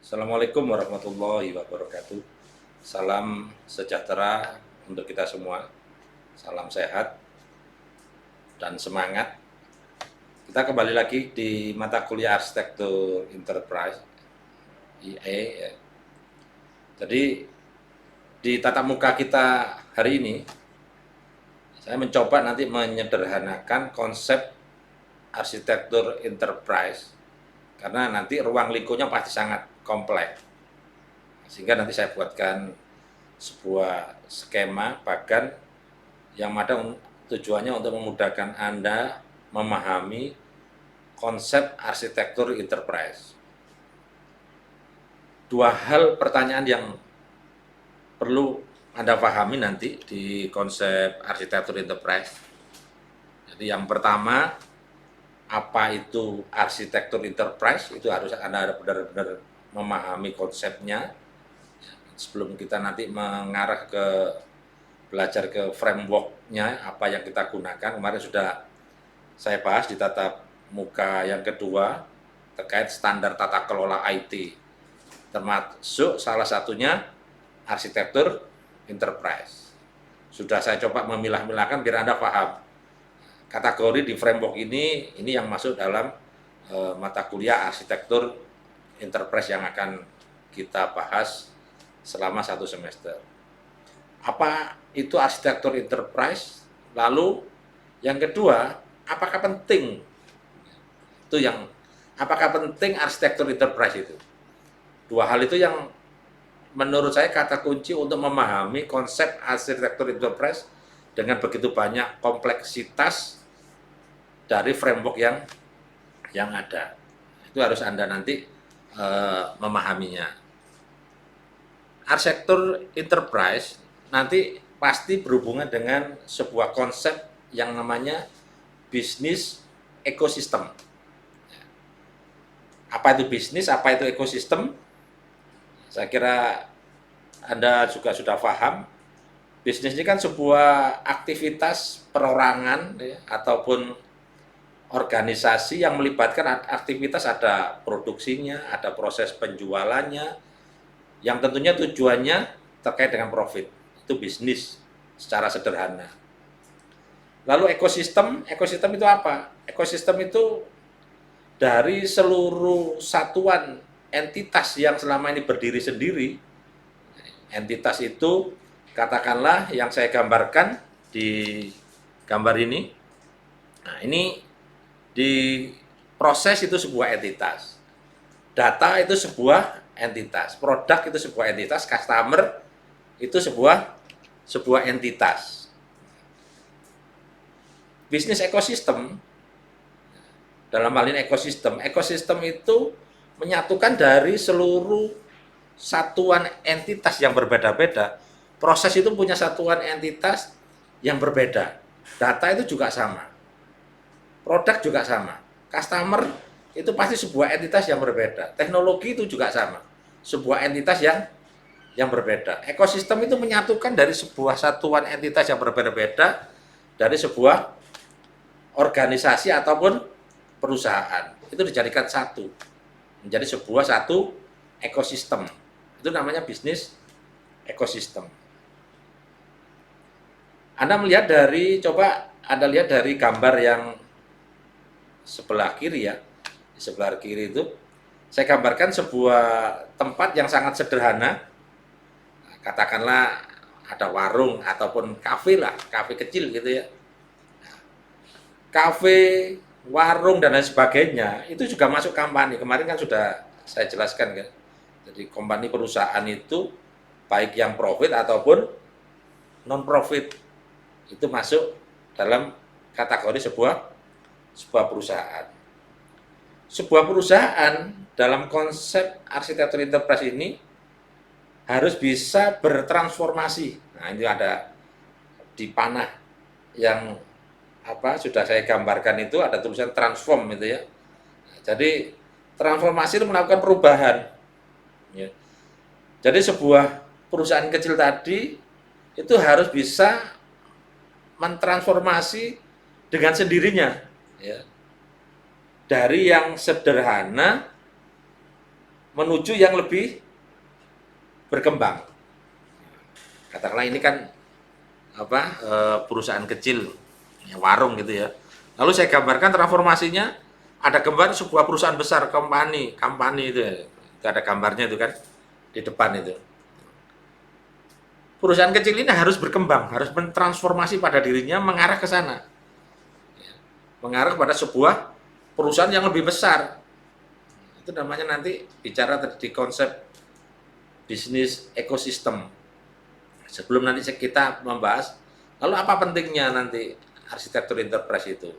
Assalamualaikum warahmatullahi wabarakatuh. Salam sejahtera untuk kita semua. Salam sehat dan semangat. Kita kembali lagi di mata kuliah Arsitektur Enterprise (IE). Ya. Jadi di tatap muka kita hari ini, saya mencoba nanti menyederhanakan konsep arsitektur enterprise karena nanti ruang lingkupnya pasti sangat kompleks. Sehingga nanti saya buatkan sebuah skema bagan yang mana tujuannya untuk memudahkan Anda memahami konsep arsitektur enterprise. Dua hal pertanyaan yang perlu Anda pahami nanti di konsep arsitektur enterprise. Jadi yang pertama, apa itu arsitektur enterprise? Itu harus Anda benar-benar memahami konsepnya sebelum kita nanti mengarah ke belajar ke framework-nya, apa yang kita gunakan. Kemarin sudah saya bahas di tatap muka yang kedua terkait standar tata kelola IT, termasuk salah satunya arsitektur enterprise. Sudah saya coba memilah-milahkan biar Anda paham. Kategori di framework ini yang masuk dalam mata kuliah arsitektur enterprise yang akan kita bahas selama 1 semester. Apa itu arsitektur enterprise? Lalu yang kedua, apakah penting? Apakah penting arsitektur enterprise itu? Dua hal itu yang menurut saya kata kunci untuk memahami konsep arsitektur enterprise dengan begitu banyak kompleksitas dari framework yang ada. Itu harus Anda nanti memahaminya. Arsitektur enterprise nanti pasti berhubungan dengan sebuah konsep yang namanya bisnis ekosistem. Apa itu bisnis, apa itu ekosistem? Saya kira Anda juga sudah paham. Bisnis ini kan sebuah aktivitas perorangan ya, ataupun organisasi yang melibatkan aktivitas, ada produksinya, ada proses penjualannya, yang tentunya tujuannya terkait dengan profit. Itu bisnis secara sederhana. Lalu ekosistem itu apa? Ekosistem itu dari seluruh satuan entitas yang selama ini berdiri sendiri. Entitas itu katakanlah yang saya gambarkan di gambar ini. Nah, ini di proses itu sebuah entitas. Data itu sebuah entitas. Produk itu sebuah entitas. Customer itu sebuah entitas. Bisnis ekosistem, dalam hal ini ekosistem itu menyatukan dari seluruh satuan entitas yang berbeda-beda. Proses itu punya satuan entitas yang berbeda. Data itu juga sama. Produk juga sama. Customer itu pasti sebuah entitas yang berbeda. Teknologi itu juga sama. Sebuah entitas yang berbeda. Ekosistem itu menyatukan dari sebuah satuan entitas yang berbeda-beda dari sebuah organisasi ataupun perusahaan. Itu dijadikan satu. Menjadi satu ekosistem. Itu namanya bisnis ekosistem. Anda melihat coba Anda lihat dari gambar yang sebelah kiri ya. Di sebelah kiri itu saya gambarkan sebuah tempat yang sangat sederhana. Katakanlah ada warung ataupun kafe lah, kafe kecil gitu ya. Kafe, warung dan lain sebagainya itu juga masuk company. Kemarin kan sudah saya jelaskan kan. Jadi company perusahaan itu baik yang profit ataupun non profit itu masuk dalam kategori sebuah perusahaan. Sebuah perusahaan dalam konsep arsitektur enterprise ini harus bisa bertransformasi. Nah, ini ada di panah yang sudah saya gambarkan itu ada tulisan transform itu ya. Jadi transformasi itu melakukan perubahan. Ya. Jadi sebuah perusahaan kecil tadi itu harus bisa mentransformasi dengan sendirinya. Ya. Dari yang sederhana menuju yang lebih berkembang. Katakanlah ini kan perusahaan kecil, ya, warung gitu ya. Lalu saya gambarkan transformasinya, ada gambar sebuah perusahaan besar, company itu ya. Itu ada gambarnya itu kan di depan itu. Perusahaan kecil ini harus berkembang, harus mentransformasi pada dirinya mengarah ke sana. Mengarah pada sebuah perusahaan yang lebih besar. Itu namanya nanti bicara di konsep bisnis ekosistem. Sebelum nanti kita membahas, lalu apa pentingnya nanti arsitektur enterprise itu?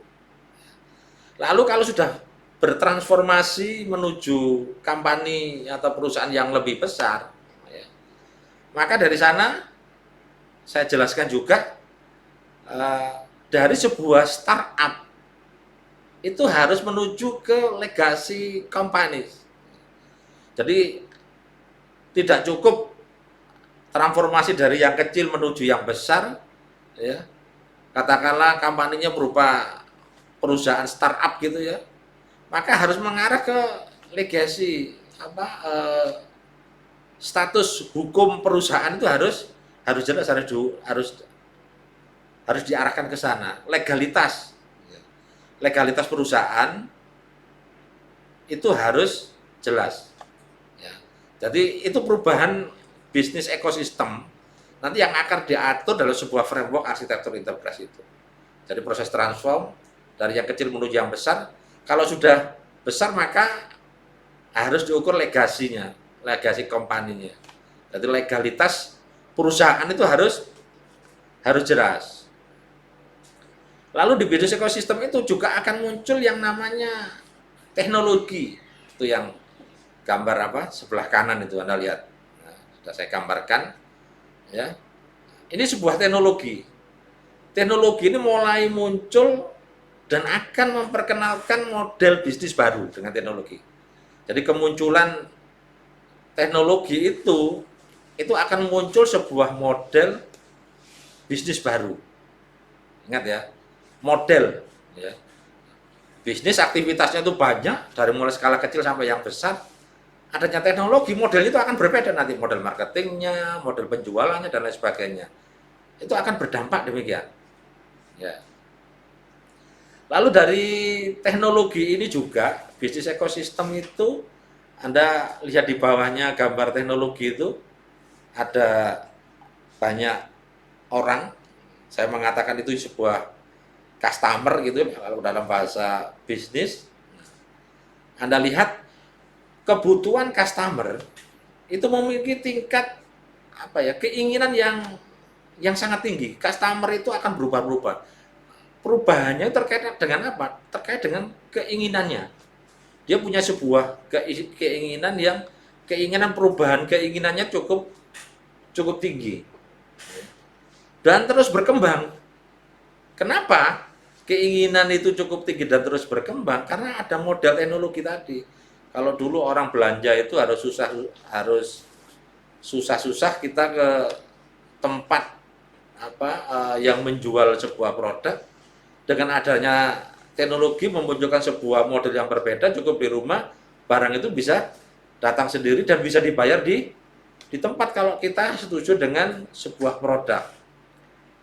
Lalu kalau sudah bertransformasi menuju company atau perusahaan yang lebih besar, ya, maka dari sana saya jelaskan juga dari sebuah startup itu harus menuju ke legacy company. Jadi tidak cukup transformasi dari yang kecil menuju yang besar, ya. Katakanlah kampanyenya berupa perusahaan startup gitu ya, maka harus mengarah ke legacy status hukum perusahaan itu harus jelas, harus diarahkan ke sana. Legalitas perusahaan itu harus jelas. Ya. Jadi itu perubahan bisnis ekosistem nanti yang akan diatur dalam sebuah framework arsitektur enterprise itu. Jadi proses transform dari yang kecil menuju yang besar. Kalau sudah besar maka harus diukur legasinya, legasi company-nya. Jadi legalitas perusahaan itu harus jelas. Lalu di bisnis ekosistem itu juga akan muncul yang namanya teknologi. Itu yang gambar sebelah kanan itu Anda lihat. Nah, sudah saya gambarkan. Ya, ini sebuah teknologi. Teknologi ini mulai muncul dan akan memperkenalkan model bisnis baru dengan teknologi. Jadi kemunculan teknologi itu akan muncul sebuah model bisnis baru. Ingat ya, model. Ya. Bisnis aktivitasnya itu banyak, dari mulai skala kecil sampai yang besar. Adanya teknologi, model itu akan berbeda nanti. Model marketingnya, model penjualannya, dan lain sebagainya. Itu akan berdampak demikian. Ya. Lalu dari teknologi ini juga, bisnis ekosistem itu, Anda lihat di bawahnya gambar teknologi itu, ada banyak orang, saya mengatakan itu sebuah customer gitu, kalau dalam bahasa bisnis. Anda lihat kebutuhan customer itu memiliki tingkat keinginan yang sangat tinggi. Customer itu akan berubah-ubah. Perubahannya terkait dengan apa? Terkait dengan keinginannya. Dia punya sebuah keinginan perubahan, keinginannya cukup tinggi. Dan terus berkembang. Kenapa? Keinginan itu cukup tinggi dan terus berkembang karena ada modal teknologi tadi. Kalau dulu orang belanja itu harus susah-susah kita ke tempat yang menjual sebuah produk. Dengan adanya teknologi memunculkan sebuah model yang berbeda, cukup di rumah, barang itu bisa datang sendiri dan bisa dibayar di tempat kalau kita setuju dengan sebuah produk.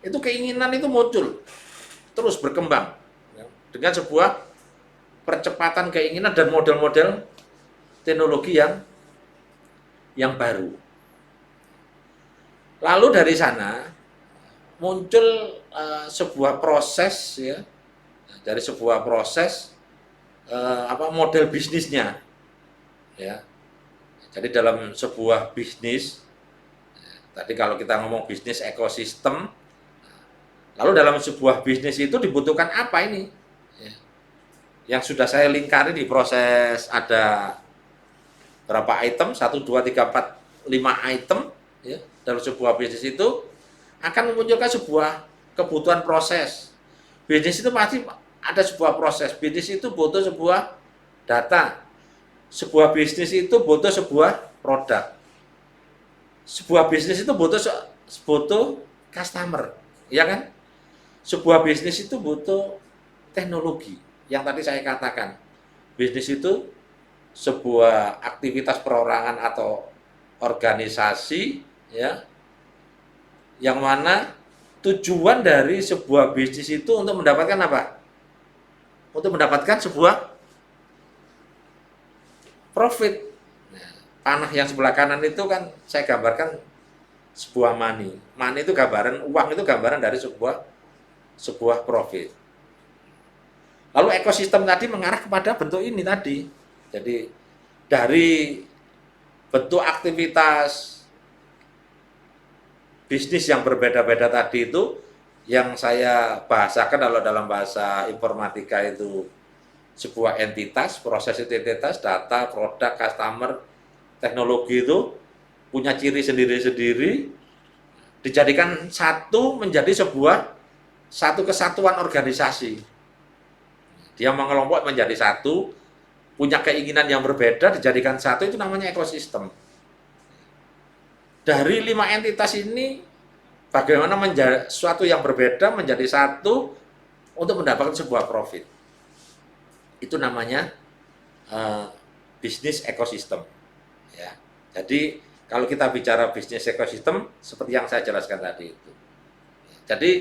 Itu keinginan itu muncul, terus berkembang dengan sebuah percepatan keinginan dan model-model teknologi yang baru. Lalu dari sana muncul sebuah proses ya, dari sebuah proses model bisnisnya ya. Jadi dalam sebuah bisnis, tadi kalau kita ngomong bisnis ekosistem, lalu dalam sebuah bisnis itu dibutuhkan apa ini? Ya. Yang sudah saya lingkari di proses ada berapa item, 1, 2, 3, 4, 5 item ya. Dalam sebuah bisnis itu akan memunculkan sebuah kebutuhan proses. Bisnis itu pasti ada sebuah proses. Bisnis itu butuh sebuah data. Sebuah bisnis itu butuh sebuah produk. Sebuah bisnis itu butuh customer, ya kan? Sebuah bisnis itu butuh teknologi. Yang tadi saya katakan, bisnis itu sebuah aktivitas perorangan atau organisasi, ya, yang mana tujuan dari sebuah bisnis itu untuk mendapatkan apa? Untuk mendapatkan sebuah profit. Nah, panah yang sebelah kanan itu kan saya gambarkan sebuah money. Money itu gambaran, uang itu gambaran dari sebuah profit. Lalu ekosistem tadi mengarah kepada bentuk ini tadi. Jadi dari bentuk aktivitas bisnis yang berbeda-beda tadi itu, yang saya bahasakan kalau dalam bahasa informatika itu sebuah entitas, proses itu entitas, data, produk, customer, teknologi itu punya ciri sendiri-sendiri, dijadikan satu menjadi satu kesatuan organisasi. Dia mengelompok menjadi satu, punya keinginan yang berbeda, dijadikan satu, itu namanya ekosistem. Dari 5 entitas ini, bagaimana menjadi suatu yang berbeda menjadi satu untuk mendapatkan sebuah profit. Itu namanya bisnis ekosistem. Ya. Jadi kalau kita bicara bisnis ekosistem, seperti yang saya jelaskan tadi itu. Jadi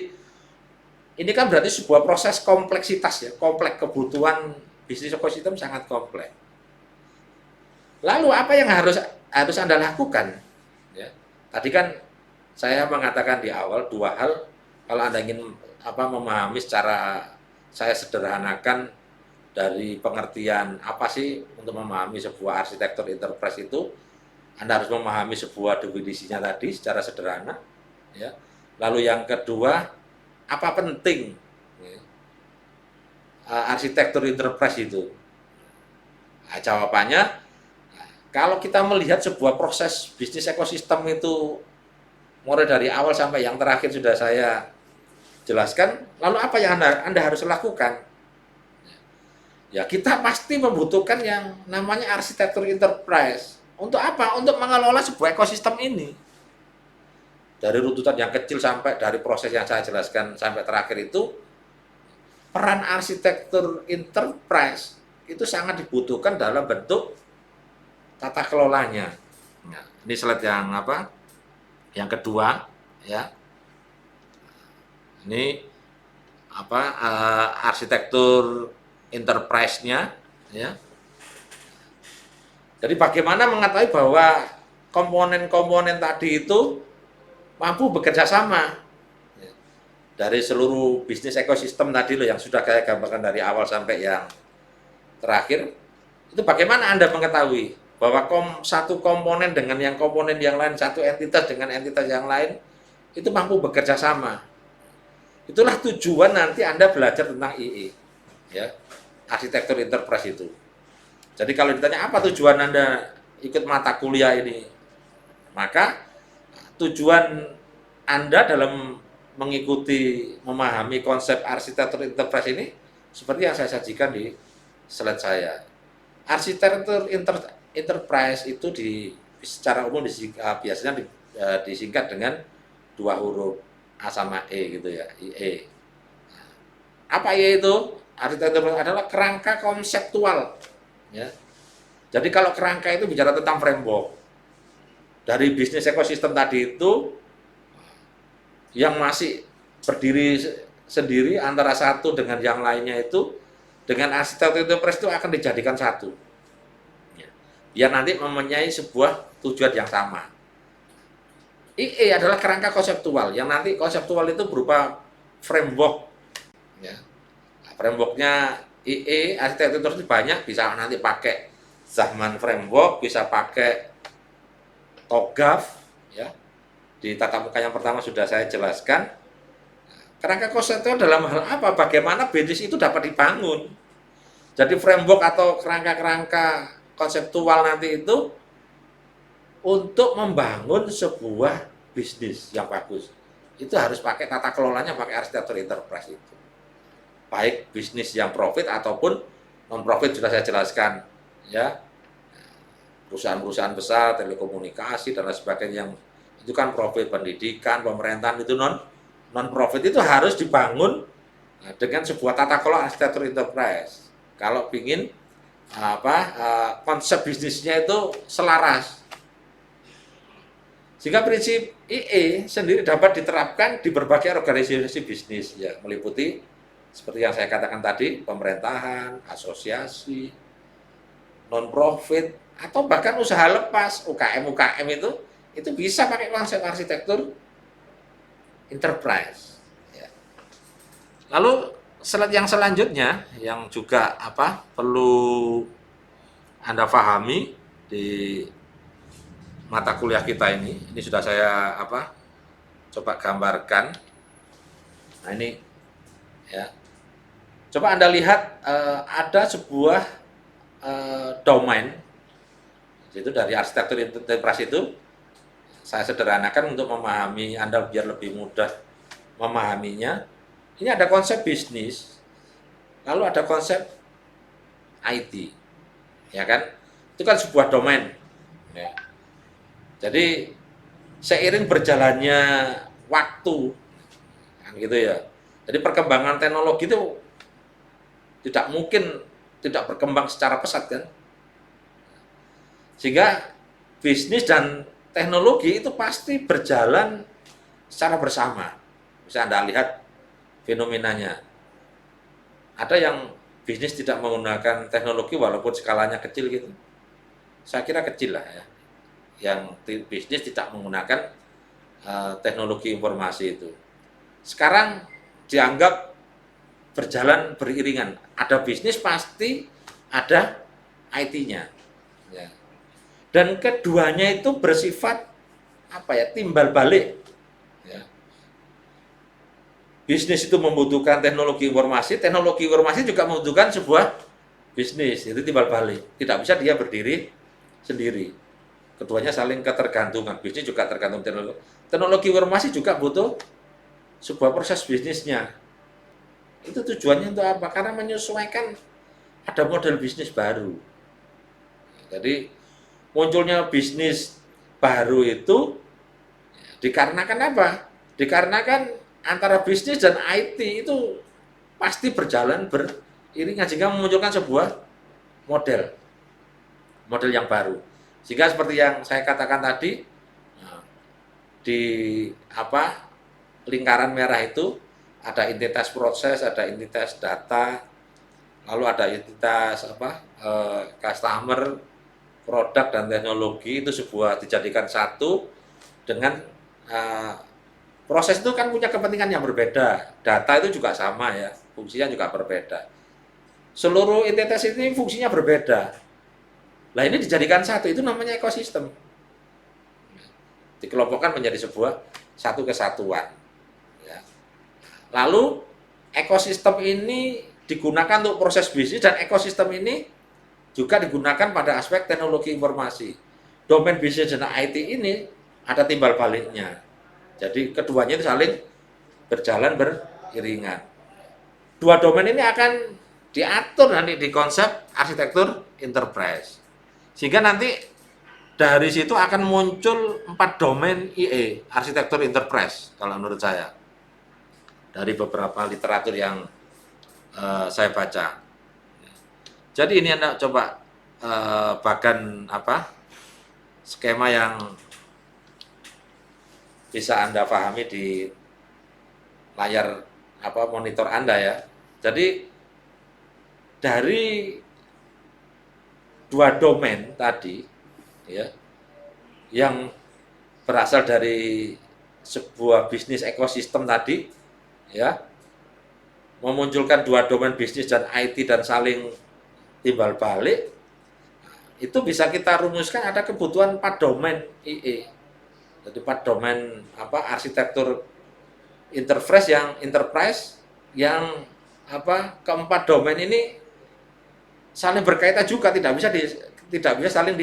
ini kan berarti sebuah proses kompleksitas, ya, kompleks. Kebutuhan bisnis ekosistem sangat kompleks. Lalu apa yang harus Anda lakukan? Ya. Tadi kan saya mengatakan di awal 2 hal, kalau Anda ingin memahami secara, saya sederhanakan dari pengertian apa sih untuk memahami sebuah arsitektur enterprise itu, Anda harus memahami sebuah definisinya tadi secara sederhana, ya. Lalu yang kedua, apa penting, ya, arsitektur enterprise itu? Nah, jawabannya, kalau kita melihat sebuah proses bisnis ekosistem itu mulai dari awal sampai yang terakhir sudah saya jelaskan, lalu apa yang Anda harus lakukan? Ya, kita pasti membutuhkan yang namanya arsitektur enterprise. Untuk apa? Untuk mengelola sebuah ekosistem ini. Dari runtutan yang kecil sampai dari proses yang saya jelaskan sampai terakhir itu, peran arsitektur enterprise itu sangat dibutuhkan dalam bentuk tata kelolanya. Nah, ini slide yang Yang kedua, ya. Ini arsitektur enterprise-nya, ya. Jadi bagaimana mengetahui bahwa komponen-komponen tadi itu mampu bekerja sama, ya. Dari seluruh bisnis ekosistem tadi loh yang sudah saya gambarkan dari awal sampai yang terakhir, itu bagaimana Anda mengetahui bahwa satu komponen dengan yang komponen yang lain, satu entitas dengan entitas yang lain itu mampu bekerja sama. Itulah tujuan nanti Anda belajar tentang IE, ya, arsitektur enterprise itu. Jadi kalau ditanya apa tujuan Anda ikut mata kuliah ini, maka tujuan Anda dalam mengikuti, memahami konsep arsitektur enterprise ini seperti yang saya sajikan di slide saya. Arsitektur enterprise itu secara umum biasanya disingkat dengan 2 huruf A sama E gitu ya, IE. Apa IE itu? Arsitektur adalah kerangka konseptual, ya. Jadi kalau kerangka itu bicara tentang framework. Dari bisnis ekosistem tadi itu yang masih berdiri sendiri antara satu dengan yang lainnya itu, dengan arsitektur enterprise itu akan dijadikan satu. Biar nanti mempunyai sebuah tujuan yang sama. IE adalah kerangka konseptual, yang nanti konseptual itu berupa framework, ya. Nah, frameworknya IE, arsitektur itu banyak, bisa nanti pakai Zahman framework, bisa pakai TOGAF, ya. Di tatap muka yang pertama sudah saya jelaskan. Kerangka konseptual dalam hal apa? Bagaimana bisnis itu dapat dibangun. Jadi framework atau kerangka-kerangka konseptual nanti itu untuk membangun sebuah bisnis yang bagus. Itu harus pakai tata kelolanya, pakai arsitektur enterprise itu. Baik bisnis yang profit ataupun non-profit sudah saya jelaskan, ya. Perusahaan-perusahaan besar, telekomunikasi dan lain sebagainya yang itu kan profit, pendidikan, pemerintahan itu non-profit itu harus dibangun dengan sebuah tata kelola arsitektur enterprise. Kalau ingin konsep bisnisnya itu selaras. Sehingga prinsip IE sendiri dapat diterapkan di berbagai organisasi bisnis, ya, meliputi seperti yang saya katakan tadi, pemerintahan, asosiasi, non-profit, atau bahkan usaha lepas, UKM itu bisa pakai konsep arsitektur enterprise. Ya. Lalu slide yang selanjutnya yang juga perlu Anda pahami di mata kuliah kita ini sudah saya coba gambarkan. Nah ini ya, coba Anda lihat ada sebuah domain, itu dari arsitektur enterprise itu saya sederhanakan untuk memahami Anda biar lebih mudah memahaminya. Ini ada konsep bisnis, lalu ada konsep IT, ya kan? Itu kan sebuah domain. Ya. Jadi seiring berjalannya waktu, kan gitu ya. Jadi perkembangan teknologi itu tidak mungkin tidak berkembang secara pesat kan. Sehingga bisnis dan teknologi itu pasti berjalan secara bersama. Bisa Anda lihat fenomenanya. Ada yang bisnis tidak menggunakan teknologi walaupun skalanya kecil gitu. Saya kira kecil lah ya. Yang bisnis tidak menggunakan teknologi informasi itu. Sekarang dianggap berjalan beriringan. Ada bisnis pasti ada IT-nya. Ya. Dan keduanya itu bersifat timbal balik. Ya. Bisnis itu membutuhkan teknologi informasi juga membutuhkan sebuah bisnis. Itu timbal balik. Tidak bisa dia berdiri sendiri. Keduanya saling ketergantungan. Bisnis juga tergantung teknologi. Teknologi informasi juga butuh sebuah proses bisnisnya. Itu tujuannya untuk apa? Karena menyesuaikan ada model bisnis baru. Jadi munculnya bisnis baru itu dikarenakan apa? Dikarenakan antara bisnis dan IT itu pasti berjalan beriringan sehingga memunculkan sebuah model yang baru. Sehingga seperti yang saya katakan tadi, di lingkaran merah itu ada entitas proses, ada entitas data, lalu ada entitas customer, produk dan teknologi. Itu dijadikan satu dengan proses itu kan punya kepentingan yang berbeda. Data itu juga sama ya, fungsinya juga berbeda. Seluruh entitas ini fungsinya berbeda. Nah ini dijadikan satu, itu namanya ekosistem. Dikelompokkan menjadi satu kesatuan. Ya. Lalu ekosistem ini digunakan untuk proses bisnis dan ekosistem ini juga digunakan pada aspek teknologi informasi. Domain bisnis dan IT ini ada timbal baliknya. Jadi keduanya itu saling berjalan beriringan. Dua domain ini akan diatur nanti di konsep arsitektur enterprise. Sehingga nanti dari situ akan muncul 4 domain IE, arsitektur enterprise, kalau menurut saya. Dari beberapa literatur yang saya baca. Jadi ini Anda coba bagan skema yang bisa Anda pahami di layar monitor Anda ya. Jadi dari 2 domain tadi ya yang berasal dari sebuah bisnis ekosistem tadi ya memunculkan 2 domain bisnis dan IT dan saling timbal balik, itu bisa kita rumuskan ada kebutuhan 4 domain IE. Jadi 4 domain arsitektur enterprise yang keempat domain ini saling berkaitan juga, tidak bisa saling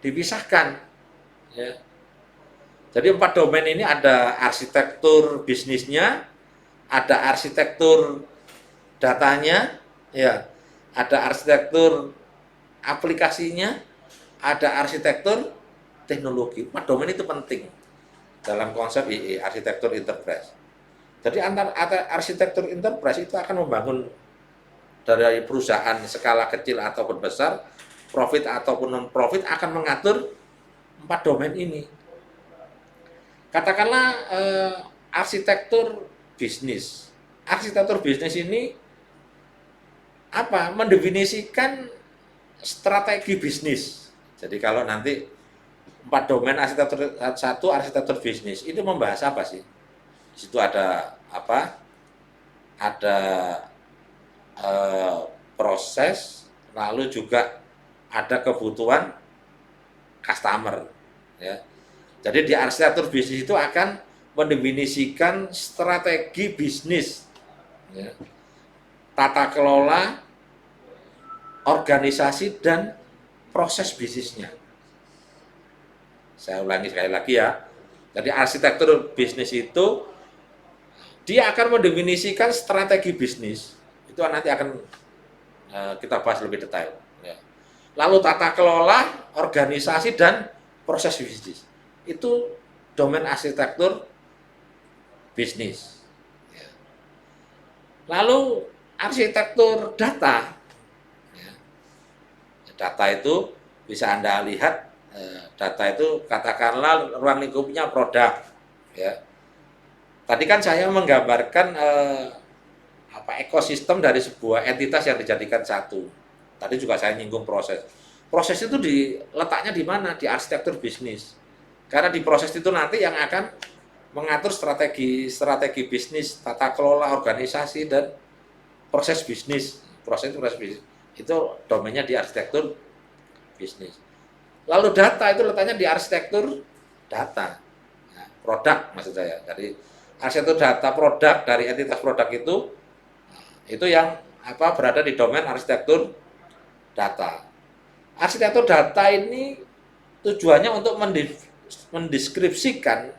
dipisahkan. Ya. Jadi 4 domain ini ada arsitektur bisnisnya, ada arsitektur datanya, ya, ada arsitektur aplikasinya, ada arsitektur teknologi. 4 domain itu penting dalam konsep IE, arsitektur enterprise. Jadi antara arsitektur enterprise itu akan membangun dari perusahaan skala kecil ataupun besar, profit ataupun non profit akan mengatur 4 domain ini. Katakanlah arsitektur bisnis. Arsitektur bisnis ini apa? Mendefinisikan strategi bisnis. Jadi kalau nanti 4 domain arsitektur satu arsitektur bisnis itu membahas apa sih? Di situ ada apa? Ada proses, lalu juga ada kebutuhan customer. Ya. Jadi di arsitektur bisnis itu akan mendefinisikan strategi bisnis, ya, tata kelola, organisasi, dan proses bisnisnya. Saya ulangi sekali lagi ya. Jadi arsitektur bisnis itu dia akan mendefinisikan strategi bisnis. Itu nanti akan kita bahas lebih detail. Ya. Lalu tata kelola, organisasi, dan proses bisnis. Itu domain arsitektur bisnis. Ya. Lalu arsitektur data. Ya. Data itu bisa Anda lihat, data itu katakanlah ruang lingkupnya produk. Ya. Tadi kan saya menggambarkan ekosistem dari sebuah entitas yang dijadikan satu. Tadi juga saya nyinggung proses. Proses itu letaknya di mana? Di arsitektur bisnis. Karena di proses itu nanti yang akan mengatur strategi bisnis, tata kelola, organisasi, dan proses bisnis. Proses bisnis. Itu domainnya di arsitektur bisnis. Lalu data itu letaknya di arsitektur data. Nah, produk maksud saya. Jadi arsitektur data produk dari entitas produk itu yang berada di domain arsitektur data. Arsitektur data ini tujuannya untuk mendeskripsikan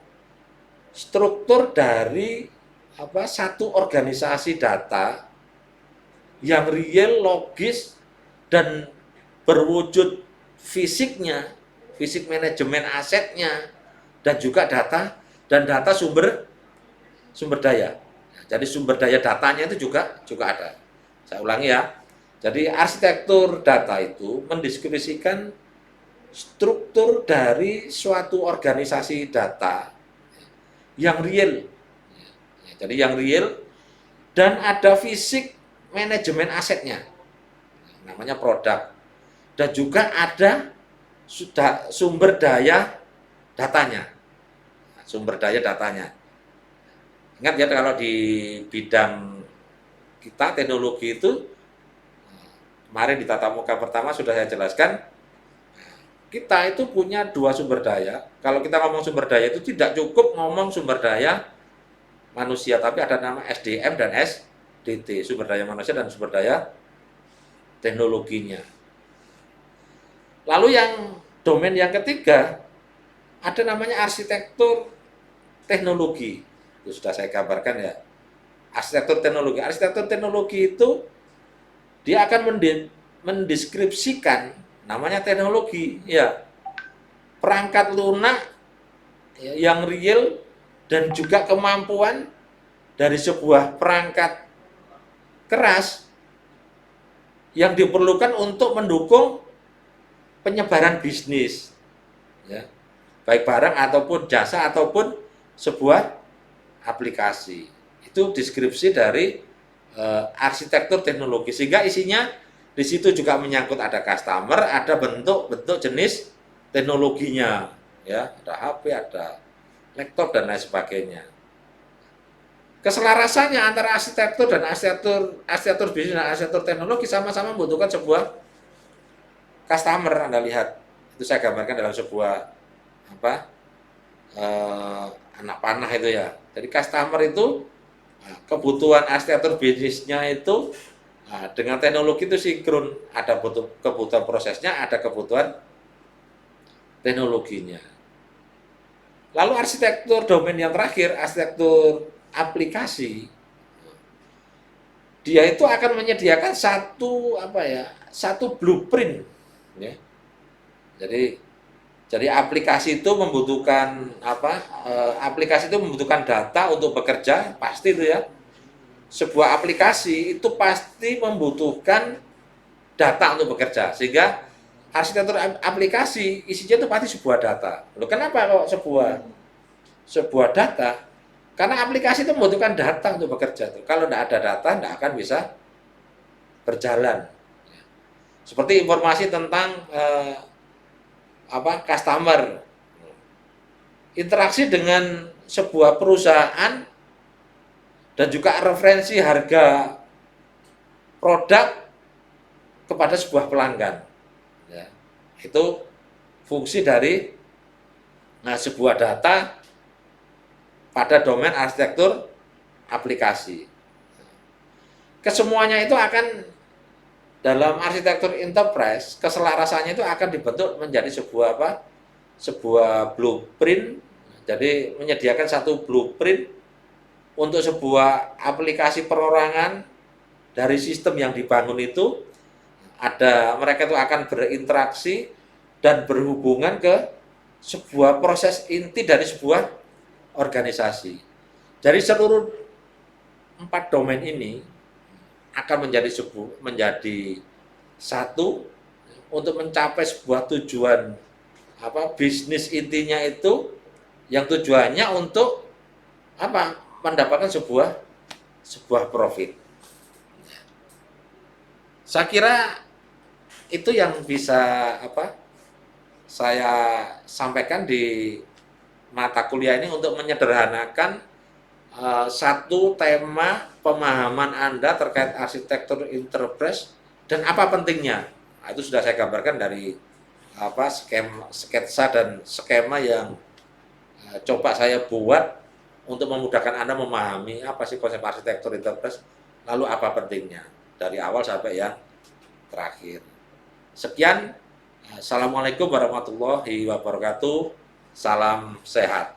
struktur dari satu organisasi data yang real, logis, dan berwujud fisiknya, fisik manajemen asetnya, dan juga data sumber daya. Jadi sumber daya datanya itu juga ada. Saya ulangi ya. Jadi arsitektur data itu mendeskripsikan struktur dari suatu organisasi data yang real. Jadi yang real dan ada fisik manajemen asetnya. Namanya produk. Dan juga ada sumber daya datanya. Sumber daya datanya. Ingat ya kalau di bidang kita teknologi itu kemarin di tatap muka pertama sudah saya jelaskan, kita itu punya 2 sumber daya. Kalau kita ngomong sumber daya itu tidak cukup ngomong sumber daya manusia, tapi ada nama SDM dan SDT, sumber daya manusia dan sumber daya teknologinya. Lalu yang domain yang ketiga ada namanya arsitektur teknologi. Itu sudah saya gambarkan ya. Arsitektur teknologi. Arsitektur teknologi itu dia akan mendeskripsikan namanya teknologi, ya. Perangkat lunak ya, yang real dan juga kemampuan dari sebuah perangkat keras yang diperlukan untuk mendukung penyebaran bisnis. Ya. Baik barang ataupun jasa ataupun sebuah aplikasi. Itu deskripsi dari arsitektur teknologi, sehingga isinya di situ juga menyangkut ada customer, ada bentuk jenis teknologinya, ya, ada HP, ada laptop dan lain sebagainya. Keselarasannya antara arsitektur dan arsitektur bisnis dan arsitektur teknologi sama-sama membutuhkan sebuah customer. Anda lihat, itu saya gambarkan dalam sebuah anak panah itu ya. Jadi customer itu kebutuhan arsitektur bisnisnya itu dengan teknologi itu sinkron. Ada kebutuhan prosesnya, ada kebutuhan teknologinya. Lalu arsitektur domain yang terakhir, arsitektur aplikasi, dia itu akan menyediakan satu blueprint, ya. Jadi aplikasi itu membutuhkan aplikasi itu membutuhkan data untuk bekerja, pasti itu ya. sebuah aplikasi itu pasti membutuhkan data untuk bekerja, sehingga arsitektur aplikasi isinya itu pasti sebuah data. Loh, kenapa kok sebuah data? Karena aplikasi itu membutuhkan data untuk bekerja. Kalau tidak ada data, tidak akan bisa berjalan. Seperti informasi tentang customer, interaksi dengan sebuah perusahaan, dan juga referensi harga produk kepada sebuah pelanggan. Ya, itu fungsi dari sebuah data pada domain arsitektur aplikasi. Kesemuanya itu akan dalam arsitektur enterprise, keselarasannya itu akan dibentuk menjadi sebuah blueprint. Jadi menyediakan satu blueprint untuk sebuah aplikasi perorangan dari sistem yang dibangun itu. Mereka itu akan berinteraksi dan berhubungan ke sebuah proses inti dari sebuah organisasi. Dari seluruh 4 domain ini akan menjadi satu untuk mencapai sebuah tujuan bisnis intinya itu, yang tujuannya untuk mendapatkan sebuah profit. Saya kira itu yang bisa saya sampaikan di mata kuliah ini untuk menyederhanakan satu tema pemahaman Anda terkait arsitektur enterprise dan apa pentingnya. Itu sudah saya gambarkan dari sketsa dan skema yang coba saya buat untuk memudahkan Anda memahami apa sih konsep arsitektur enterprise, lalu apa pentingnya dari awal sampai yang terakhir. Sekian, Assalamualaikum warahmatullahi wabarakatuh, salam sehat.